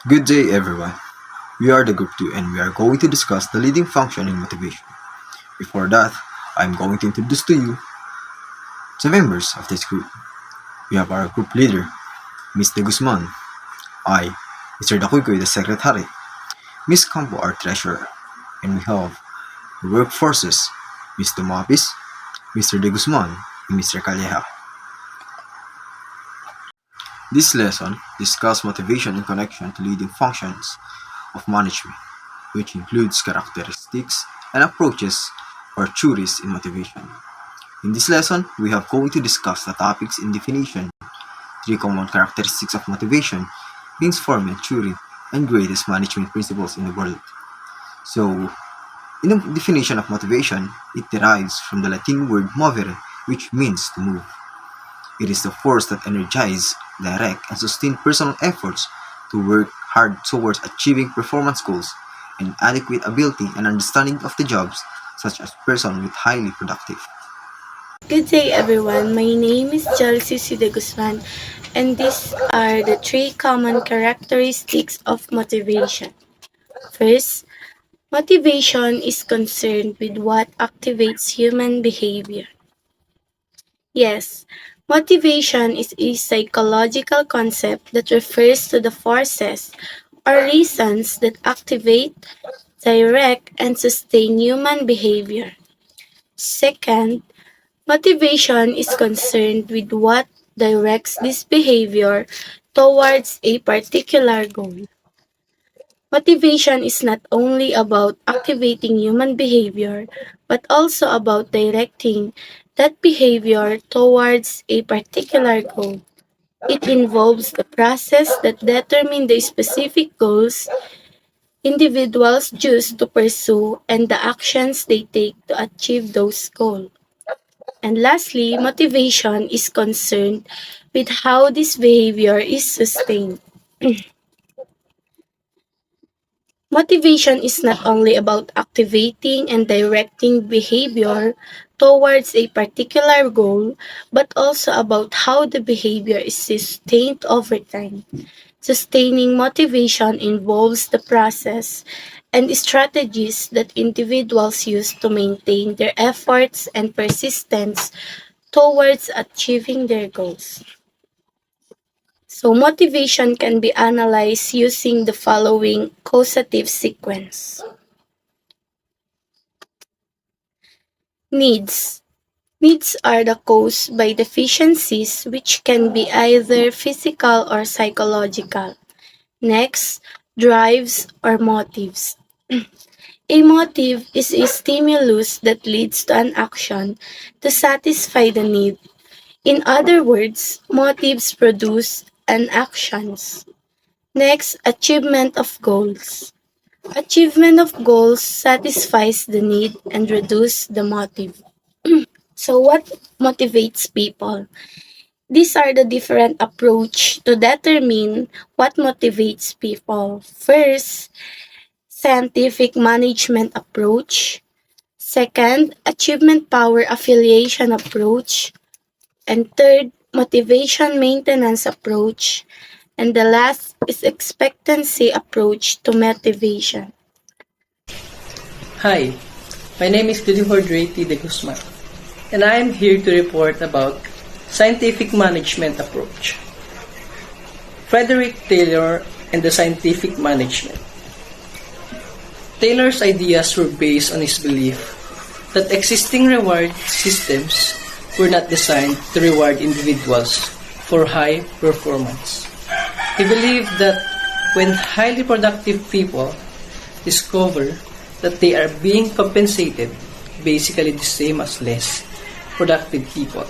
Good day, everyone. We are the Group 2 and we are going to discuss the leading function in motivation. Before that, I'm going to introduce to you the members of this group. We have our group leader, Mr. Guzman. I, Mr. Dacuycuy, the secretary. Ms. Campo, our treasurer. And we have the workforces, Mr. Dumapis, Mr. De Guzman, and Mr. Calleja. This lesson discusses motivation in connection to leading functions of management, which includes characteristics and approaches or theories in motivation. In this lesson, we are going to discuss the topics in definition, three common characteristics of motivation, means form and theory, and greatest management principles in the world. So, in the definition of motivation, it derives from the Latin word movere, which means to move. It is the force that energizes, direct, and sustain personal efforts to work hard towards achieving performance goals and adequate ability and understanding of the jobs, such as person with highly productive. Good day, everyone. My name is Chelsy Guzman, and these are the three common characteristics of motivation. First, motivation is concerned with what activates human behavior. Yes, motivation is a psychological concept that refers to the forces or reasons that activate, direct, and sustain human behavior. Second, motivation is concerned with what directs this behavior towards a particular goal. Motivation is not only about activating human behavior, but also about directing that behavior towards a particular goal. It involves the process that determine the specific goals individuals choose to pursue and the actions they take to achieve those goals. And lastly, motivation is concerned with how this behavior is sustained. Motivation is not only about activating and directing behavior towards a particular goal, but also about how the behavior is sustained over time. Sustaining motivation involves the process and strategies that individuals use to maintain their efforts and persistence towards achieving their goals. So motivation can be analyzed using the following causative sequence. Needs. Needs are the caused by deficiencies which can be either physical or psychological. Next, drives or motives. A motive is a stimulus that leads to an action to satisfy the need. In other words, motives produce an actions. Next, achievement of goals. Achievement of goals satisfies the need and reduces the motive. So what motivates people? These are the different approach to determine what motivates people. First, scientific management approach. Second, achievement power affiliation approach. And third, motivation maintenance approach. And the last is expectancy approach to motivation. Hi, my name is Cliford de Guzman, and I am here to report about scientific management approach. Frederick Taylor and the scientific management. Taylor's ideas were based on his belief that existing reward systems were not designed to reward individuals for high performance. He believed that when highly productive people discover that they are being compensated basically the same as less productive people,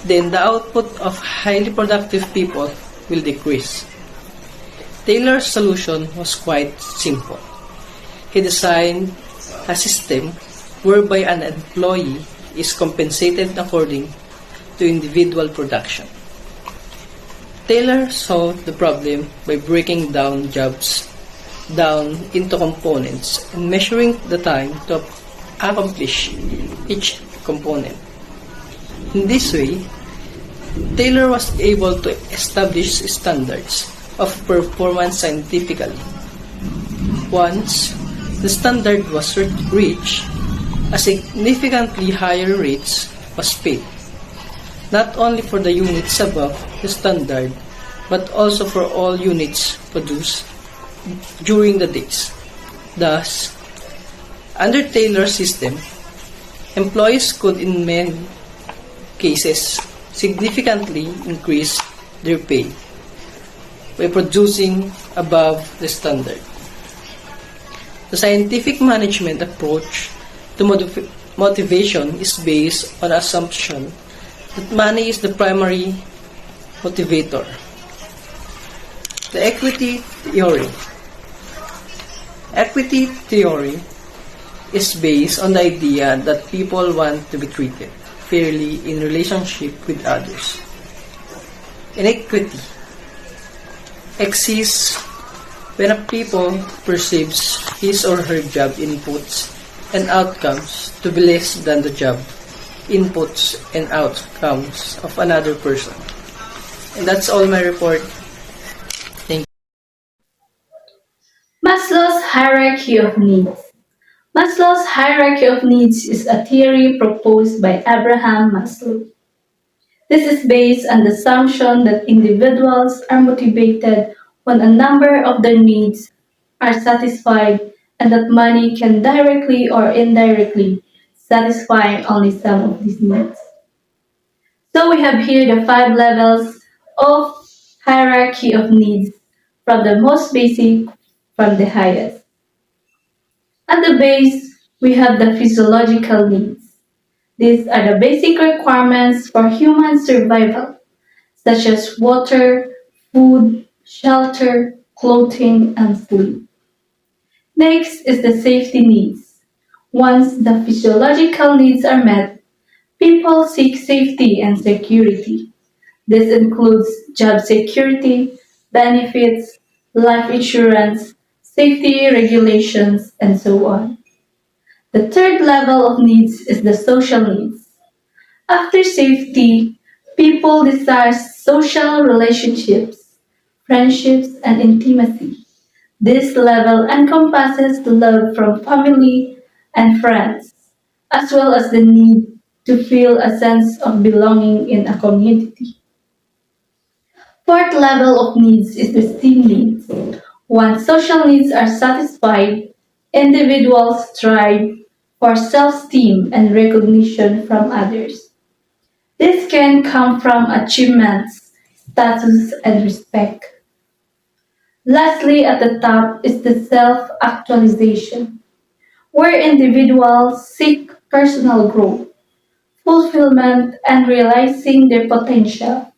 then the output of highly productive people will decrease. Taylor's solution was quite simple. He designed a system whereby an employee is compensated according to individual production. Taylor solved the problem by breaking down jobs down into components and measuring the time to accomplish each component. In this way, Taylor was able to establish standards of performance scientifically. Once the standard was reached, a significantly higher rate was paid, not only for the units above the standard, but also for all units produced during the days. Thus, under Taylor's system, employees could in many cases significantly increase their pay by producing above the standard. The scientific management approach to motivation is based on the assumption that money is the primary motivator. The equity theory. Equity theory is based on the idea that people want to be treated fairly in relationship with others. Inequity exists when a people perceives his or her job inputs and outcomes to be less than the job inputs and outcomes of another person. And that's all my report. Thank you. Maslow's hierarchy of needs. Maslow's hierarchy of needs is a theory proposed by Abraham Maslow. This is based on the assumption that individuals are motivated when a number of their needs are satisfied and that money can directly or indirectly satisfy only some of these needs. So we have here the five levels of hierarchy of needs from the most basic from the highest. At the base, we have the physiological needs. These are the basic requirements for human survival, such as water, food, shelter, clothing, and sleep. Next is the safety needs. Once the physiological needs are met, people seek safety and security. This includes job security, benefits, life insurance, safety regulations, and so on. The third level of needs is the social needs. After safety, people desire social relationships, friendships, and intimacy. This level encompasses the love from family and friends, as well as the need to feel a sense of belonging in a community. Fourth level of needs is the esteem needs. Once social needs are satisfied, individuals strive for self-esteem and recognition from others. This can come from achievements, status, and respect. Lastly, at the top is the self-actualization, where individuals seek personal growth, fulfillment, and realizing their potential.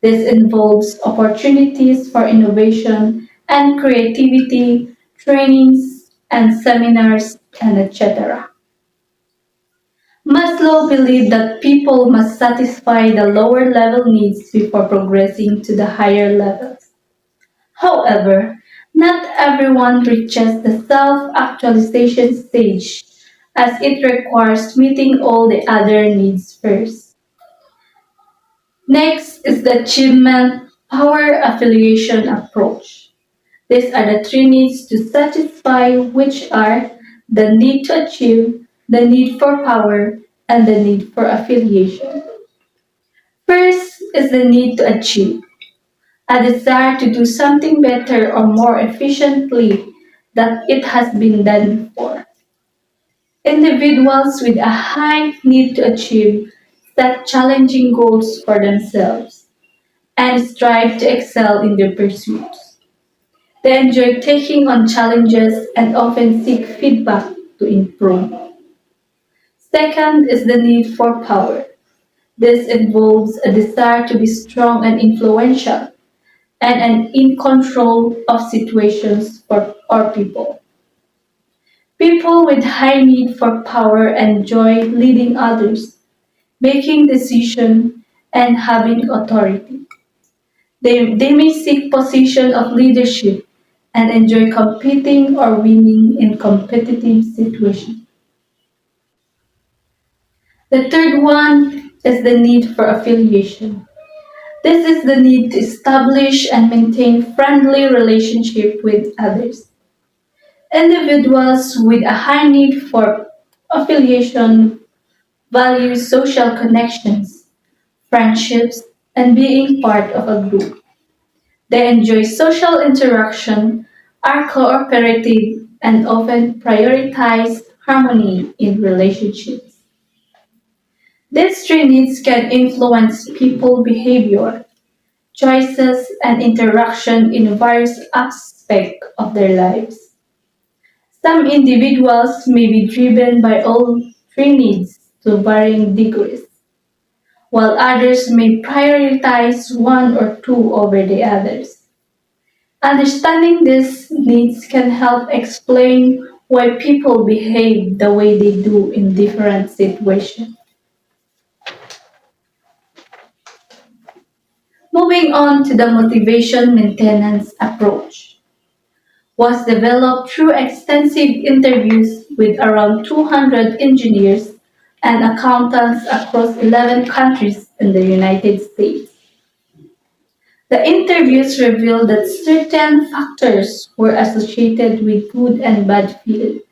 This involves opportunities for innovation and creativity, trainings and seminars, and etc. Maslow believed that people must satisfy the lower level needs before progressing to the higher levels. However, not everyone reaches the self actualization stage, as it requires meeting all the other needs first. Next is the achievement power affiliation approach. These are the three needs to satisfy, which are the need to achieve, the need for power, and the need for affiliation. First is the need to achieve, a desire to do something better or more efficiently than it has been done before. Individuals with a high need to achieve set challenging goals for themselves and strive to excel in their pursuits. They enjoy taking on challenges and often seek feedback to improve. Second is the need for power. This involves a desire to be strong and influential and an in control of situations for or people. People with high need for power enjoy leading others, making decisions, and having authority. They may seek position of leadership and enjoy competing or winning in competitive situations. The third one is the need for affiliation. This is the need to establish and maintain friendly relationship with others. Individuals with a high need for affiliation value social connections, friendships, and being part of a group. They enjoy social interaction, are cooperative, and often prioritize harmony in relationships. These three needs can influence people behavior, choices, and interaction in various aspects of their lives. Some individuals may be driven by all three needs to varying degrees, while others may prioritize one or two over the others. Understanding these needs can help explain why people behave the way they do in different situations. Moving on to the motivation maintenance approach, was developed through extensive interviews with around 200 engineers and accountants across 11 countries in the United States. The interviews revealed that certain factors were associated with good and bad feelings.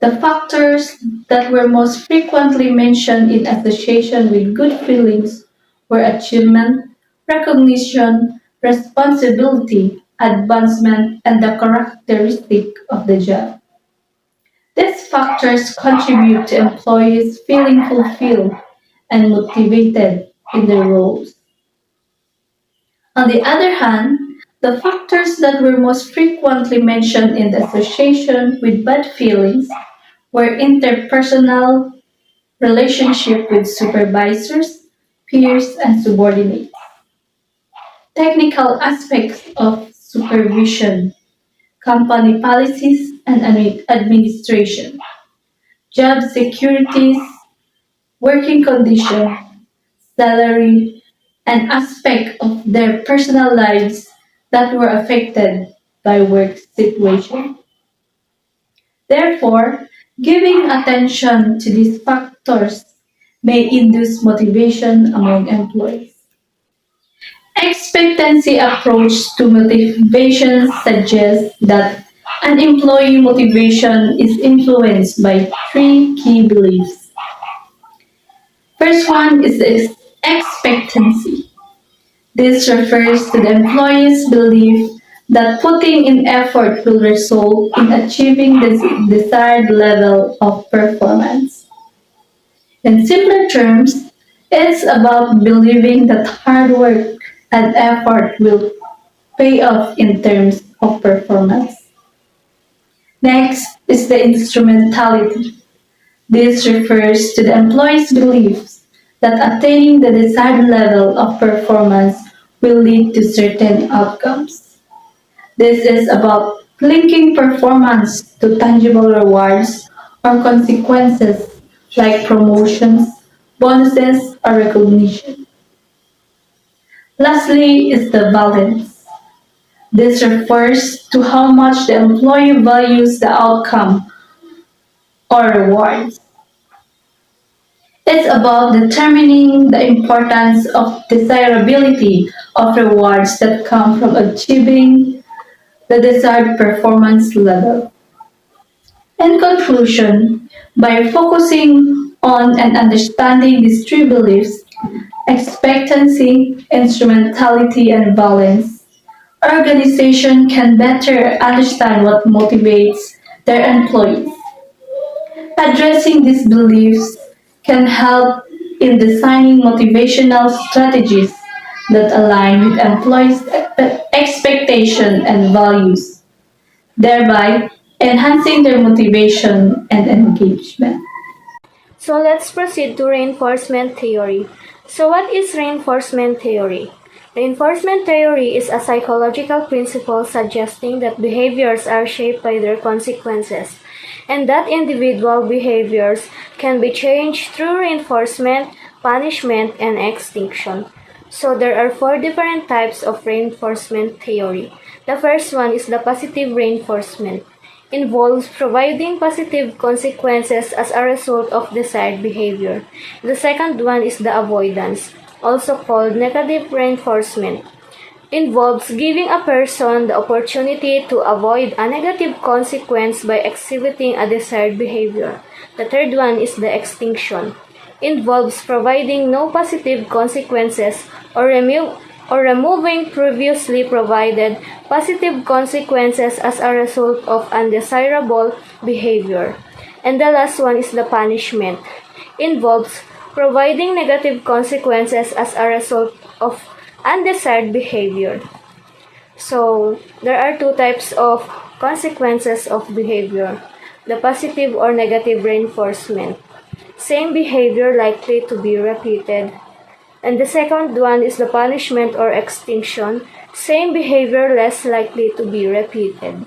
The factors that were most frequently mentioned in association with good feelings were achievement, recognition, responsibility, advancement, and the characteristic of the job. These factors contribute to employees feeling fulfilled and motivated in their roles. On the other hand, the factors that were most frequently mentioned in association with bad feelings were interpersonal relationship with supervisors, peers, and subordinates, technical aspects of supervision, company policies and administration, job securities, working conditions, salary, and aspects of their personal lives that were affected by work situation. Therefore, giving attention to these factors may induce motivation among employees. Expectancy approach to motivation suggests that an employee motivation is influenced by three key beliefs. First one is the expectancy. This refers to the employee's belief that putting in effort will result in achieving the desired level of performance. In simpler terms, it's about believing that hard work and effort will pay off in terms of performance. Next is the instrumentality. This refers to the employee's beliefs that attaining the desired level of performance will lead to certain outcomes. This is about linking performance to tangible rewards or consequences like promotions, bonuses, or recognition. Lastly is the balance. This refers to how much the employee values the outcome or rewards. It's about determining the importance of desirability of rewards that come from achieving the desired performance level. In conclusion, by focusing on and understanding these three beliefs, expectancy, instrumentality, and balance, organization can better understand what motivates their employees. Addressing these beliefs can help in designing motivational strategies that align with employees' expectations and values, thereby enhancing their motivation and engagement. So let's proceed to reinforcement theory. So what is reinforcement theory? Reinforcement theory is a psychological principle suggesting that behaviors are shaped by their consequences, and that individual behaviors can be changed through reinforcement, punishment, and extinction. So there are four different types of reinforcement theory. The first one is the positive reinforcement. Involves providing positive consequences as a result of desired behavior. The second one is the avoidance. also called negative reinforcement, involves giving a person the opportunity to avoid a negative consequence by exhibiting a desired behavior. The third one is the extinction. Involves providing no positive consequences or removing previously provided positive consequences as a result of undesirable behavior. And the last one is the punishment. Involves providing negative consequences as a result of undesired behavior. So, there are two types of consequences of behavior: the positive or negative reinforcement. Same behavior likely to be repeated. And the second one is the punishment or extinction. Same behavior less likely to be repeated.